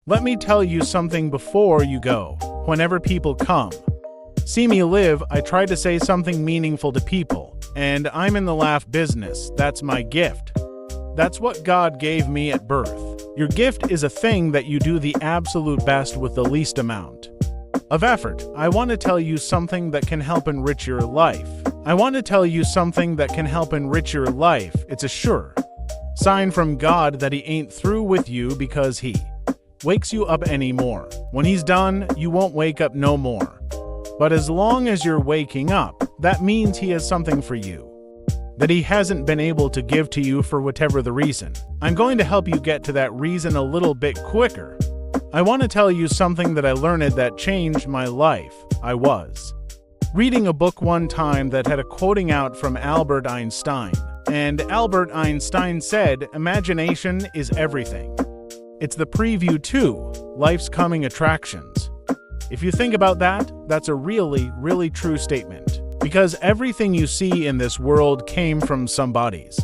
Let me tell you something before you go. Whenever people come, see me live, I try to say something meaningful to people. And I'm in the laugh business. That's my gift. That's what God gave me at birth. Your gift is a thing that you do the absolute best with the least amount of effort. I want to tell you something that can help enrich your life. It's a sure sign from God that He ain't through with you because He wakes you up anymore. When He's done, you won't wake up no more. But as long as you're waking up, that means He has something for you that He hasn't been able to give to you for whatever the reason. I'm going to help you get to that reason a little bit quicker. I want to tell you something that I learned that changed my life. I was reading a book one time that had a quoting out from Albert Einstein. And Albert Einstein said, "Imagination is everything. It's the preview to life's coming attractions." If you think about that, that's a really, really true statement. Because everything you see in this world came from somebody's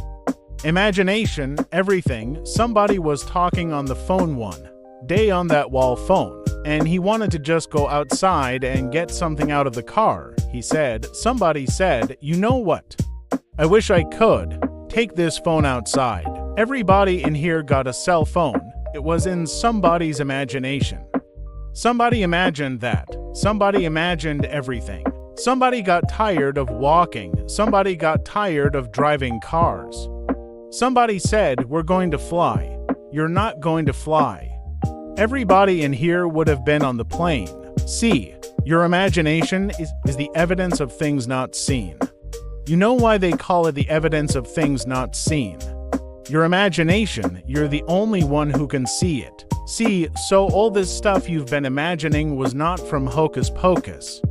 imagination. Everything. Somebody was talking on the phone one day on that wall phone, and he wanted to just go outside and get something out of the car. He said, somebody said, "You know what? I wish I could take this phone outside." Everybody in here got a cell phone. It was in somebody's imagination. Somebody imagined that. Somebody imagined everything. Somebody got tired of walking. Somebody got tired of driving cars. Somebody said, "We're going to fly." You're not going to fly. Everybody in here would have been on the plane. See, your imagination is the evidence of things not seen. You know why they call it the evidence of things not seen? Your imagination, you're the only one who can see it. See, so all this stuff you've been imagining was not from hocus pocus.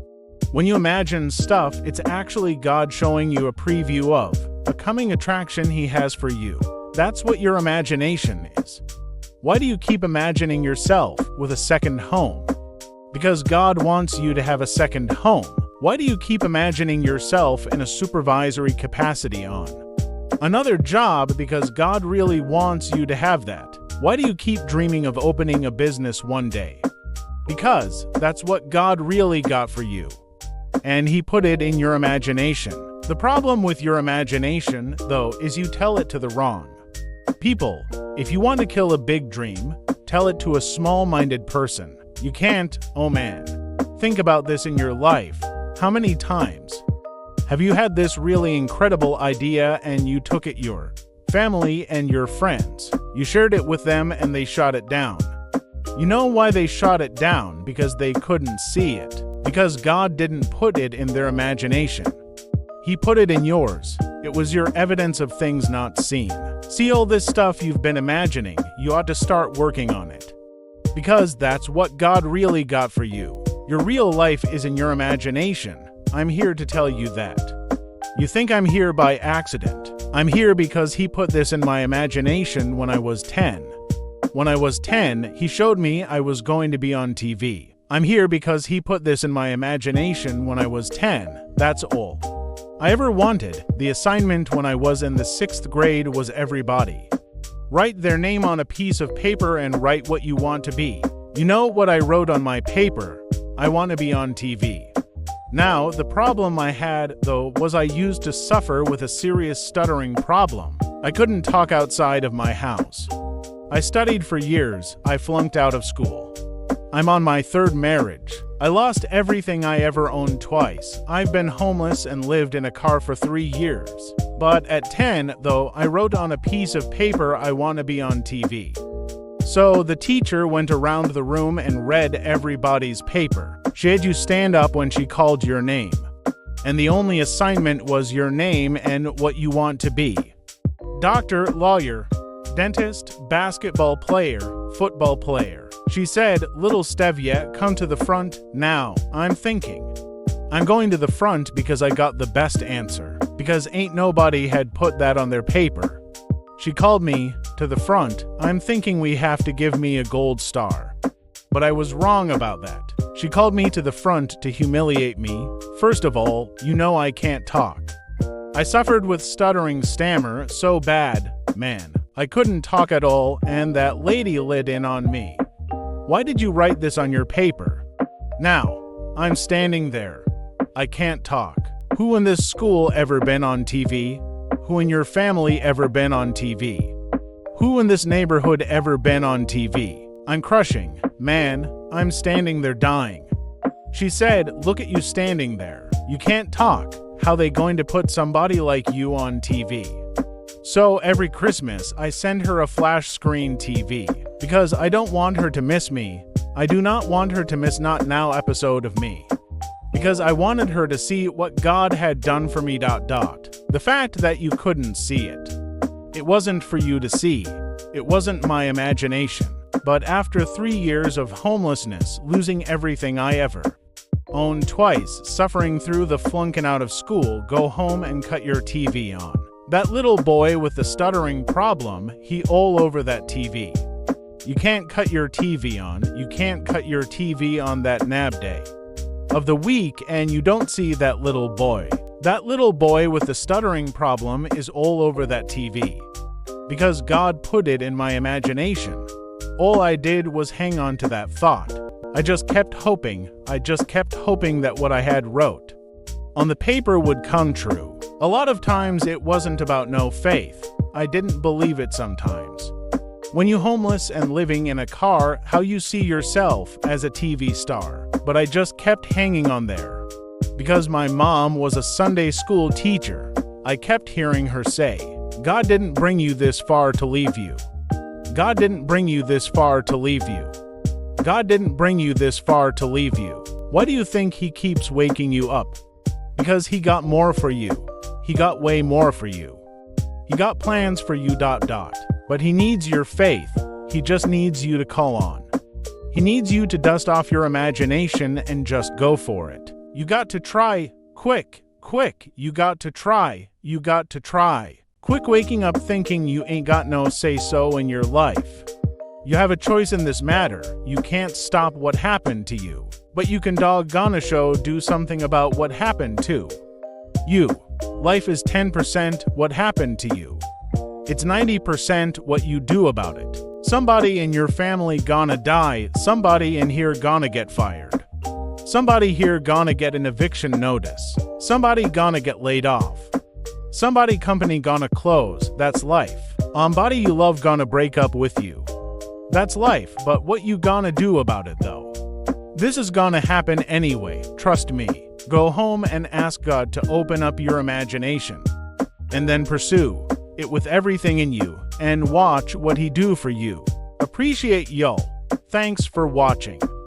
When you imagine stuff, it's actually God showing you a preview of a coming attraction He has for you. That's what your imagination is. Why do you keep imagining yourself with a second home? Because God wants you to have a second home. Why do you keep imagining yourself in a supervisory capacity on another job? Because God really wants you to have that. Why do you keep dreaming of opening a business one day? Because that's what God really got for you. And He put it in your imagination. The problem with your imagination, though, is you tell it to the wrong people. If you want to kill a big dream, tell it to a small-minded person. You can't, oh man. Think about this in your life. How many times have you had this really incredible idea and you took it your family and your friends? You shared it with them and they shot it down. You know why they shot it down? Because they couldn't see it. Because God didn't put it in their imagination. He put it in yours. It was your evidence of things not seen. See all this stuff you've been imagining, you ought to start working on it. Because that's what God really got for you. Your real life is in your imagination. I'm here to tell you that. You think I'm here by accident. I'm here because He put this in my imagination when I was 10. When I was 10, He showed me I was going to be on TV. I'm here because He put this in my imagination when I was 10. That's all I ever wanted. The assignment when I was in the 6th grade was everybody write their name on a piece of paper and write what you want to be. You know what I wrote on my paper? I want to be on TV. Now, the problem I had, though, was I used to suffer with a serious stuttering problem. I couldn't talk outside of my house. I studied for years. I flunked out of school. I'm on my 3rd marriage. I lost everything I ever owned twice. I've been homeless and lived in a car for 3 years. But at 10, though, I wrote on a piece of paper I want to be on TV. So the teacher went around the room and read everybody's paper. She had you stand up when she called your name. And the only assignment was your name and what you want to be. Doctor, lawyer, dentist, basketball player, football player. She said, "Little Stevia, come to the front." Now, I'm thinking, I'm going to the front because I got the best answer. Because ain't nobody had put that on their paper. She called me to the front. I'm thinking we have to give me a gold star. But I was wrong about that. She called me to the front to humiliate me. First of all, you know I can't talk. I suffered with stuttering stammer so bad, man. I couldn't talk at all, and that lady lit in on me. Why did you write this on your paper? Now, I'm standing there. I can't talk. Who in this school ever been on TV? Who in your family ever been on TV? Who in this neighborhood ever been on TV? I'm crushing. Man, I'm standing there dying. She said, look at you standing there. You can't talk. How they going to put somebody like you on TV? So every Christmas, I send her a flash screen TV. Because I don't want her to miss me. I do not want her to miss Not Now episode of me. Because I wanted her to see what God had done for me. The fact that you couldn't see it. It wasn't for you to see. It wasn't my imagination. But after 3 years of homelessness, losing everything I ever owned twice, suffering through the flunking out of school, go home and cut your TV on. That little boy with the stuttering problem, he all over that TV. You can't cut your TV on. You can't cut your TV on that nab day of the week, and you don't see that little boy. That little boy with the stuttering problem is all over that TV. Because God put it in my imagination. All I did was hang on to that thought. I just kept hoping that what I had wrote on the paper would come true. A lot of times it wasn't about no faith. I didn't believe it sometimes. When you homeless and living in a car, how you see yourself as a TV star. But I just kept hanging on there. Because my mom was a Sunday school teacher, I kept hearing her say, God didn't bring you this far to leave you. God didn't bring you this far to leave you. God didn't bring you this far to leave you. Why do you think he keeps waking you up? Because he got more for you. He got way more for you. He got plans for you. But he needs your faith. He just needs you to call on. He needs you to dust off your imagination and just go for it. You got to try. Quick. You got to try. You got to try. Quit waking up thinking you ain't got no say-so in your life. You have a choice in this matter. You can't stop what happened to you. But you can do something about what happened to you. Life is 10% what happened to you. It's 90% what you do about it. Somebody in your family gonna die. Somebody in here gonna get fired. Somebody here gonna get an eviction notice. Somebody gonna get laid off. Somebody company gonna close. That's life. Somebody you love gonna break up with you. That's life, but what you gonna do about it though? This is gonna happen anyway, trust me. Go home and ask God to open up your imagination. And then pursue it with everything in you, and watch what he do for you. Appreciate y'all. Thanks for watching.